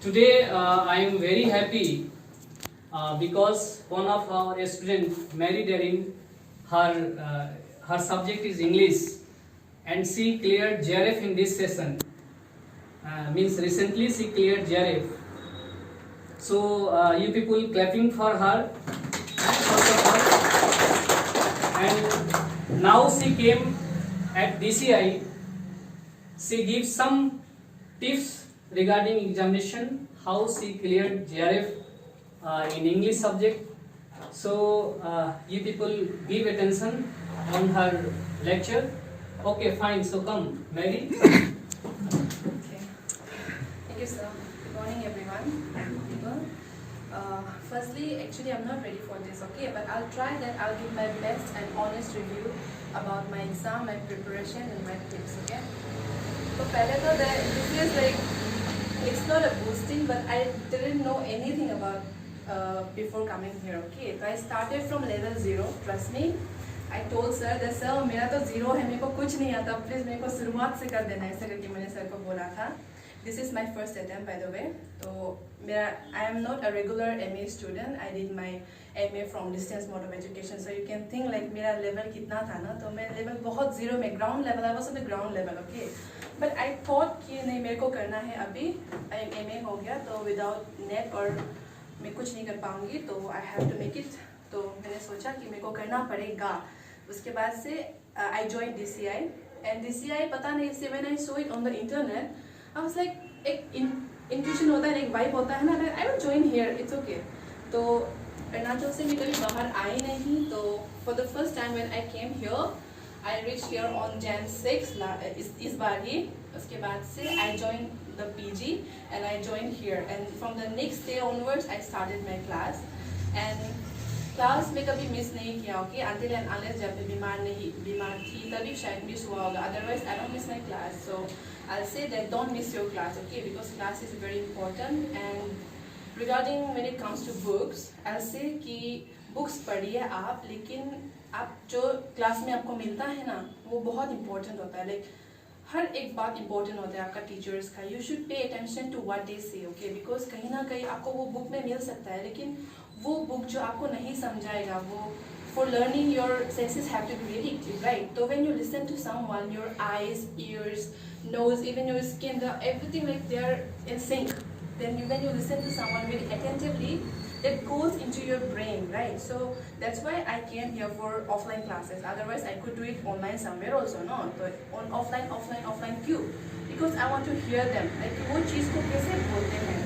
Today I am very happy because one of our students, Mary Darin, her subject is English, and she cleared JRF in this session. Means recently she cleared JRF. So you people clapping for her, first of all. And now she came at DCI. She gives some tips regarding examination, how she cleared JRF in English subject. So you people give attention on her lecture. Okay, fine. So come, Mary. Okay. Thank you, sir. Good morning, everyone. Firstly, actually, I'm not ready for this, okay? But I'll try that. I'll give my best and honest review about my exam, my preparation, and my tips, okay? So, this is like, it's not a boosting, but I didn't know anything about before coming here, okay? So I started from level 0, trust me. I told sir that sir, मेरा तो 0 है, मेरे को कुछ नहीं आता, please मेरे को शुरुआत से कर देना, ऐसा करके मैंने सर को बोला था. This is my first attempt, by the way. So I am not a regular MA student. I did my MA from distance mode of education. So you can think like मेरा level कितना था ना, तो मैं level बहुत 0 में, ground level, I was at the ground level, okay. But I thought कि नहीं मेरे को करना है अभी, MA हो गया तो without net और मैं कुछ नहीं कर पाऊँगी, तो I have to make it. तो मैंने सोचा कि मेरे को करना पड़ेगा. उसके बाद से I joined DCI, and DCI पता नहीं से when I saw it on the internet, I was like एक intuition होता है, एक vibe होता है ना, I will join here, it's okay. तो अरुणाचल से मैं कभी बाहर आई नहीं, तो for the first time when I came here, I reached here on Jan 6 इस बार ही. उसके बाद से I joined the PG and I joined here, and from the next day onwards I started my class. And class में कभी miss नहीं किया, okay, until and unless जब बीमार थी तभी शायद मिस हुआ होगा, otherwise I don't miss my class. So I'll say that don't miss your class, okay, because class is very important. And regarding when it comes to books, I'll say कि books पढ़िए आप, लेकिन आप जो class में आपको मिलता है ना, वो बहुत important होता है. Like हर एक बात important होता है आपका टीचर्स का. You should pay attention to what they say, okay, because कहीं ना कहीं आपको वो बुक में मिल सकता है, लेकिन वो बुक जो आपको नहीं समझाएगा, वो for learning your senses have to be really active, right? So when you listen to someone, your eyes, ears, nose, even your skin, everything like they are in sync. Then when you listen to someone very attentively, that goes into your brain, right? So that's why I came here for offline classes. Otherwise, I could do it online somewhere also, no? So on offline क्यों? Because I want to hear them. Like वो चीज़ को कैसे बोलते हैं?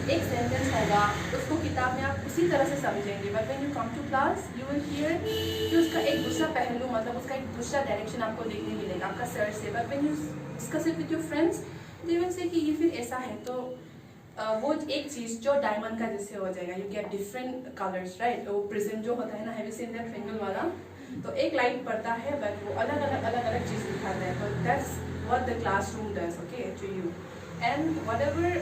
एक sentence होगा, उसको किताब में आप उसी तरह से समझेंगे. But when you come to class, you will hear कि उसका एक दूसरा पहलू, मतलब उसका एक दूसरा डायरेक्शन आपको देखने मिलेगा आपका सर से. But when you discuss it with your friends, they will say कि ये फिर ऐसा है. तो वो एक चीज़ जो डायमंड का जैसे हो जाएगा, you get different colors, right? वो प्रिज्म जो होता है ना, have you seen that triangle वाला? तो एक लाइट पड़ता है, but वो अलग चीज़ दिखाता है. तो that's what the classroom does, okay, to you. And whatever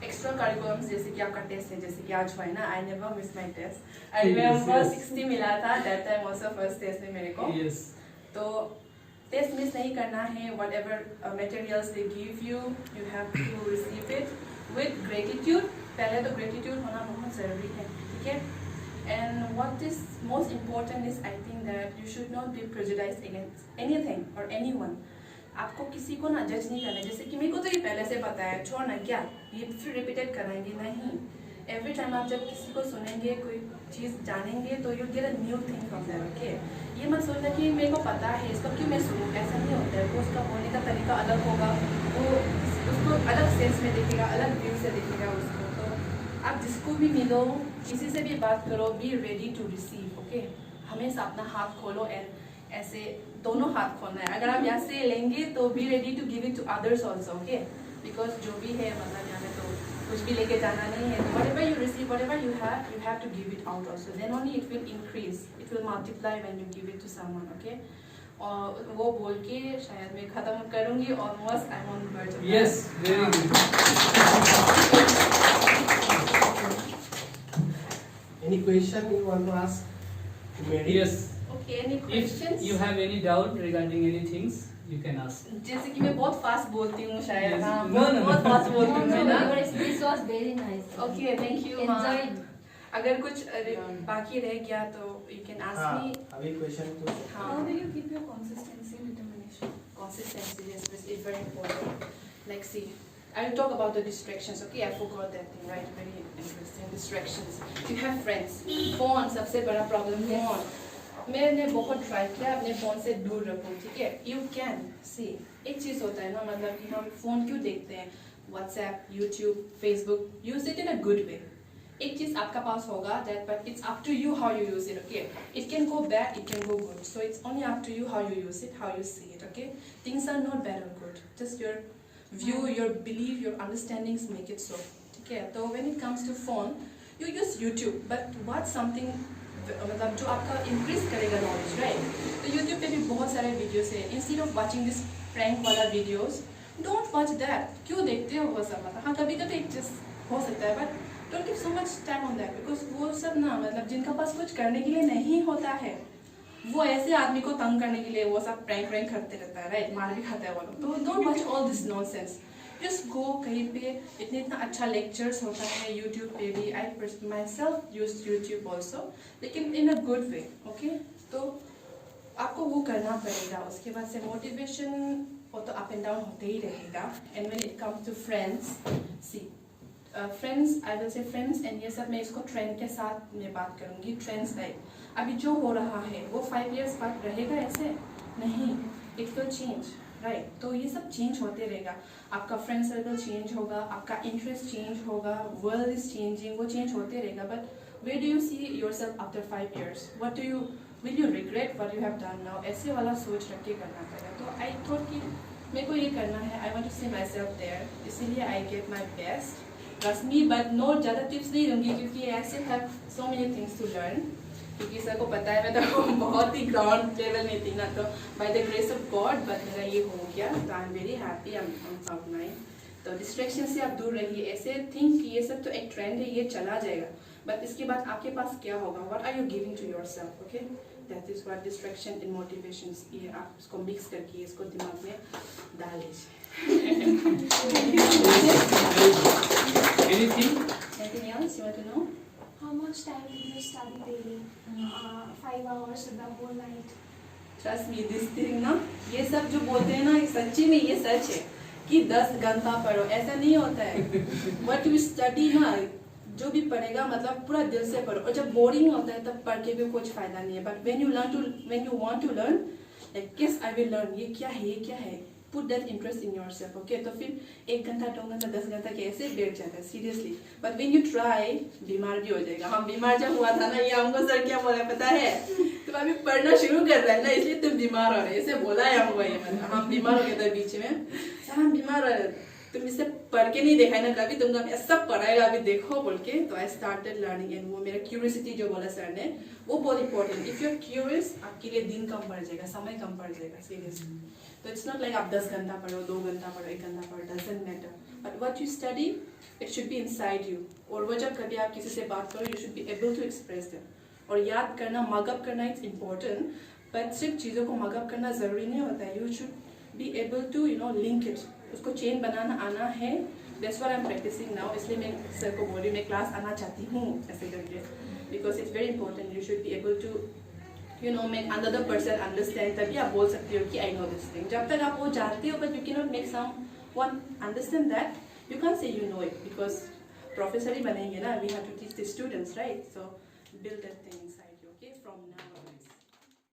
extra curriculums, जैसे कि आपका टेस्ट है, जैसे कि आज हुआ है ना, I never miss my test. I remember 60 मिला था that time also first test में मेरे को. Yes. तो टेस्ट मिस नहीं करना है. whatever materials they give you, you have to receive it with gratitude. पहले तो gratitude होना बहुत ज़रूरी है, ठीक है? And what is most important is I think that you should not be prejudiced against anything or anyone. आपको किसी को ना जज नहीं करना. जैसे कि मेरे को तो ये पहले से पता है, छोड़ना क्या, ये फिर रिपीटेड कराएंगे नहीं. एवरी टाइम आप जब किसी को सुनेंगे, कोई चीज़ जानेंगे, तो you get a new thing from there, okay. ये मत सोचना कि मेरे को पता है, इसका क्यों मैं सुनूँ, ऐसा नहीं होता है. वो उसका बोलने का तरीका अलग होगा, वो उसको अलग सेंस में देखेगा, अलग व्यू से देखेगा उसको. तो आप जिसको भी मिलो, किसी से भी बात करो, be ready to receive, okay. हमेशा अपना हाथ खोलो, एंड ऐसे दोनों हाथ खोलना है. अगर आप यहाँ से लेंगे तो be ready to give it to others also, okay. Because जो भी है, मतलब यहाँ में तो कुछ भी लेके जाना नहीं है. whatever you receive, whatever you have to give it out also. Then only it will increase, it will multiply when you give it to someone, okay. और वो बोल के शायद मैं खत्म करूँगी. Almost I'm on verge of Yes, very good. Any question you want to ask to Mary? Yes. Okay, any questions? If you have any doubt regarding any things, You can ask. जैसे कि मैं बहुत fast बोलती हूँ शायद Yes. हाँ No, no, बहुत no. Fast बोलती हूँ मैं ना your speech was very nice. Okay thank you Enjoyed. अगर कुछ बाकी रह गया तो you can ask हाँ, me अभी क्वेश्चन पूछ हाँ How do you keep your consistency and determination? consistency yes is very important. Like see, I'll talk about the distractions. Okay, I forgot that thing. Right, very interesting. Distractions. You have friends. Phone सबसे बड़ा problem. Phone. मैंने बहुत try किया अपने phone से दूर रखूं. ठीक है? You can see. एक चीज होता है ना मतलब कि हम फोन क्यों देखते हैं? WhatsApp, YouTube, Facebook. Use it in a good way. एक चीज आपका पास होगा that but it's up to you how you use it. Okay, it can go bad, it can go good. So it's only up to you how you use it, how you see it. Okay, things are not bad or good. Just your view, your belief, your understandings make it so. Okay, so when it comes to phone, you use YouTube, but watch something मतलब जो आपका increase करेगा knowledge, right? तो YouTube पे भी बहुत सारे videos है. Instead of watching this prank वाला videos, don't watch that. क्यों देखते हो वो सब मतलब हाँ कभी कभी एक चीज हो सकता है but don't give so much time on that because वो सब ना मतलब जिनका पास कुछ करने के लिए नहीं होता है वो ऐसे आदमी को तंग करने के लिए वो सब प्रैंक प्रैंक करते रहता है राइट मार भी खाता है वो लोग तो don't watch all this nonsense just go कहीं पे इतना अच्छा लेक्चर्स होता है यूट्यूब पे भी I myself use YouTube also लेकिन इन अ गुड वे ओके तो आपको वो करना पड़ेगा उसके बाद से मोटिवेशन वो तो अप एंड डाउन होते ही रहेगा and when it comes to friends see friends I will say friends and ये सब मैं इसको ट्रेंड के साथ मैं बात करूँगी ट्रेंड्स लाइक अभी जो हो रहा है वो 5 years बाद रहेगा ऐसे नहीं इट विल चेंज राइट तो ये सब चेंज होते रहेगा आपका फ्रेंड सर्कल चेंज होगा आपका इंटरेस्ट चेंज होगा वर्ल्ड इज चेंजिंग वो चेंज होते रहेगा but where do you see yourself after 5 years what do you will you regret what you have done now ऐसे वाला सोच रख के करना पड़ेगा तो आई थॉट कि मेरे को ये करना है I want to see myself there इसीलिए I get my best Trust me, but no ज़्यादा टिप्स नहीं दूंगी क्योंकि I still have so many things to learn. क्योंकि सर को पता है मैं तो बहुत ही ग्राउंड लेवल में थी ना तो by the grace of God but मेरा ये हो गया तो I'm very happy I'm proud mind. तो डिस्ट्रैक्शन से आप दूर रहिए ऐसे थिंक कि ये सब तो एक ट्रेंड है ये चला जाएगा बट इसके बाद आपके पास क्या होगा What are you giving to yourself? Okay? That is what distraction and motivations ये आप इसको मिक्स करके इसको दिमाग में डाल लीजिए. Anything? Anything else you want to know? How much time do you study daily? 5 hours the whole night. Trust me, this thing ना ये सब जो बोलते हैं ना ये सच्ची में ये सच है कि 10 घंटा पढ़ो ऐसा नहीं होता है What you study ना जो भी पढ़ेगा मतलब पूरा दिल से पढ़ो और जब बोरिंग होता है तब पढ़ के भी कुछ फायदा नहीं है but when you want to learn like yes I will learn ये क्या है put that interest in yourself okay तो फिर 1 घंटा 2 घंटा 10 घंटा कैसे बैठ जाता है seriously but when you try बीमार भी हो जाएगा हम बीमार जब हुआ था ना ये हमको सर क्या बोला पता है तुम अभी पढ़ना शुरू कर रहा है ना इसलिए तुम बीमार हो रहे ऐसे बोला है हमको ये मतलब हम बीमार हो गए थे बीच में सर हम बीमार हो रहे तुम इससे पढ़ के नहीं देखा है ना कभी तुमको मैं सब पढ़ाएगा अभी देखो बोल के तो आई स्टार्टेड लर्निंग एंड वो मेरा क्यूरियोसिटी जो बोला सर ने वो बहुत important if you are curious आपके लिए दिन कम पड़ जाएगा समय कम पड़ जाएगा सीरियसली तो इट्स नॉट लाइक आप 10 घंटा पढ़ो 2 घंटा पढ़ो 1 घंटा पढ़ो doesn't matter but what you study it should be inside you और वो जब कभी आप किसी से बात करो you should be able to express that और याद करना मगअप करना इट्स इम्पोर्टेंट बट सिर्फ चीज़ों को मगअप करना ज़रूरी नहीं होता है you should be able to link it उसको चेन बनाना आना है that's what I am practising now इसलिए मैं सर को बोल रही मैं क्लास आना चाहती हूँ ऐसे करके because it's very important you should be able to make another person understand तभी आप बोल सकते हो कि I know this thing जब तक आप वो जानते हो but you cannot make someone understand that you can't say you know it because professor ही बनेंगे ना we have to teach the students right so build that thing inside you okay from now